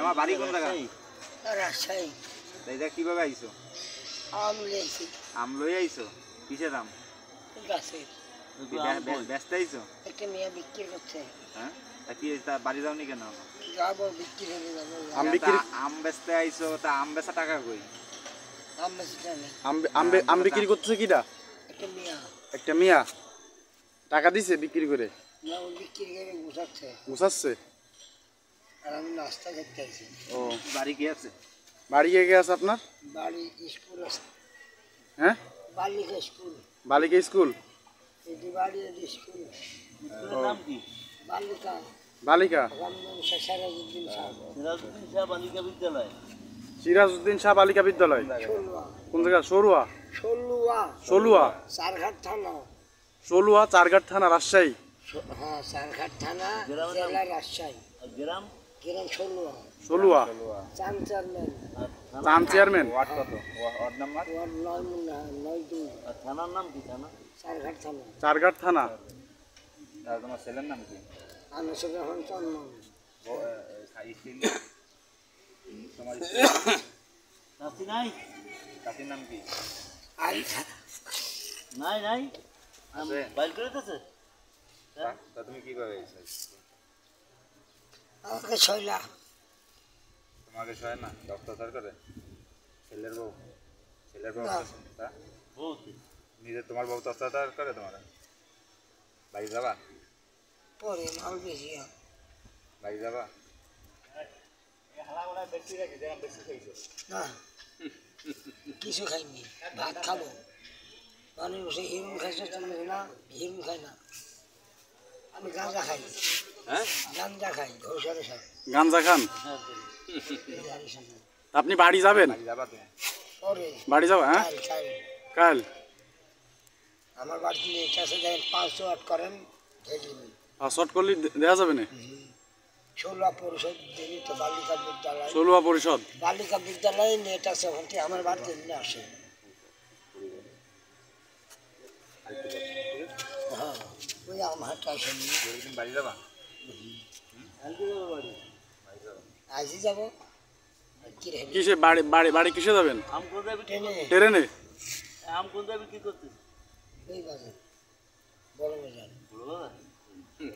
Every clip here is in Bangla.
আমার বাড়ি কোন জায়গা? রাজশাহী। দাদা কিভাবে আইছো? আম লইছি। আম লই আইছো? কিসের আম? গাছের। ব্যস্ত আইছো? একটা মেয়ে বিক্রি করছে। হ্যাঁ, তা কি তা বাড়ি যাওনি কেন? যাবো বিক্রি করে যাবো। আম বেচতে আইছো, তা আম বেচা টাকা কই? আম বেচতে নেই। আম বিক্রি করতেছে কিটা? একটা মেয়ে। একটা মিয়া টাকা দিছে বিক্রি করে? না, ও বিক্রি করে গুছাচ্ছে। গুছাচ্ছে? আর আমি নাস্তা করতে আইছি। ও, বাড়ি কি আছে? বাড়ি কে আছে আপনার? বাড়ি স্কুল আছে। হ্যাঁ, বালিকা স্কুল। বালিকা স্কুল? এটি বাড়ি এটি স্কুল। স্কুলের নাম কি? বালিকা। বালিকা? রামনাম সিরাজউদ্দিন শাহ। সিরাজউদ্দিন শাহ বালিকা বিদ্যালয়। সিরাজউদ্দিন শাহ বালিকা বিদ্যালয় ষোলুয়া। কোন জায়গা? সরুয়া? ষোলুয়া। সলুয়া? চারঘাট থানা। সলুয়া চারঘাট থানা, রাজশাহী? হ্যাঁ, চারঘাট থানা, জেলা রাজশাহী। গ্রাম? গ্রাম ষোলুয়া। সলুয়া? চান চেয়ারম্যান। চান চেয়ারম্যান? ওয়ার্ড কত? Ward number? ওয়ার্ড 9-2। আর থানার নাম কি? থানা? চারঘাট থানা। চারঘাট থানা। আর তোমার ছেলের নাম কি? আনিসুর রহমান চন্দন। তোমার চাচি নাই? চাচির নাম কি? আরিফা। নাই নাই বাইর করে দিতেছে। তা তুমি কিভাবে এসেছো? আমাকে ছয়লা। তোমাকে সয় না? অত্যাচার করে? ছেলের বউ? ছেলের বউ? বউ নিজে তোমার বউ তো অত্যাচার করে তোমার? বাড়ি যাবা? পরে মাল বেশি। বাড়ি যাবা? না, কিছু খাইনি, ভাত খাবো। মানুষ বসে হিরুন খাইছে, তুমি না হিরুন খাই না। আমি গাঁজা খাই। হ্যাঁ, গাঁজা খাই ঘোষারের সাথে। গাঞ্জা খান? আপনি বাড়ি যাবেন? বাড়ি যাবা তুমি? পরে বাড়ি যাবো? হ্যাঁ, কাল। কাল? আমার বাড়িতে কাছে দেখেন 500 করেন ঢেলিনি। পাসওয়ার্ড করলে দেওয়া যাবে না? ষোলুয়া পরিষদ দেবী তো বালিকা বিদ্যালয়। সলুয়া পরিষদ? বালিকা বিদ্যালয়ে নেট আছে, ওখান থেকে আমার বাড়িতে নিয়ে আসে। হ্যাঁ, ওই আমার টাইসন তুমি বাড়ি যাবা? আজই যাবো। কিসে বাড়ি বাড়ি বাড়ি কিসে যাবেন? ট্রেনে। ট্রেনে? আম কোন যাবি কি করছিস? ওই বাজার বড় বাজার।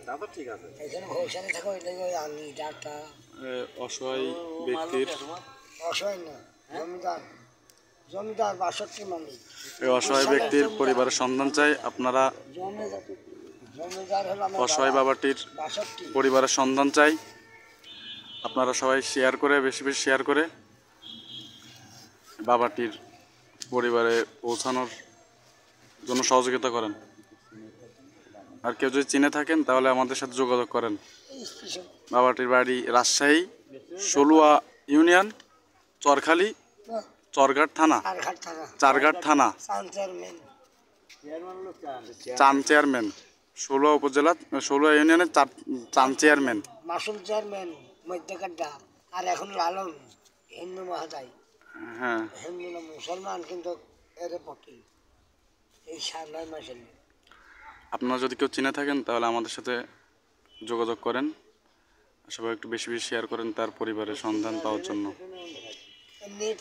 তা তো ঠিক আছে। এখানে ঘোষালে থাকো, এটা ওই আমি ডাক্তার। অসহায় ব্যক্তির, অসহায় না, জমিদার। জমিদার 62 মালিক। এই অসহায় ব্যক্তির পরিবারের সন্ধান চাই। আপনারা জমিদার হলো আমার অসহায় বাবাটির 62। পরিবারের সন্ধান চাই। আপনারা সবাই শেয়ার করে, বেশি বেশি শেয়ার করে বাবাটির পরিবারে পৌঁছানোর জন্য সহযোগিতা করেন। আর কেউ যদি চিনে থাকেন তাহলে আমাদের সাথে যোগাযোগ করেন। বাবাটির বাড়ি রাজশাহী, সলুয়া ইউনিয়ন, চরখালি, চরঘাট থানা, চারঘাট থানা, চান চেয়ারম্যান, সলুয়া উপজেলা, সলুয়া ইউনিয়নের চান চেয়ারম্যান, মাসুল চেয়ারম্যান মধ্যকাড্ডা। আর এখন লালন হিন্দু মহাদায়। হ্যাঁ, হিন্দু না মুসলমান, কিন্তু এর পক্ষে এই 9 মাসের। আপনারা যদি কেউ চিনে থাকেন তাহলে আমাদের সাথে যোগাযোগ করেন। সবাই একটু বেশি বেশি শেয়ার করেন তার পরিবারের সন্ধান পাওয়ার জন্য। নেট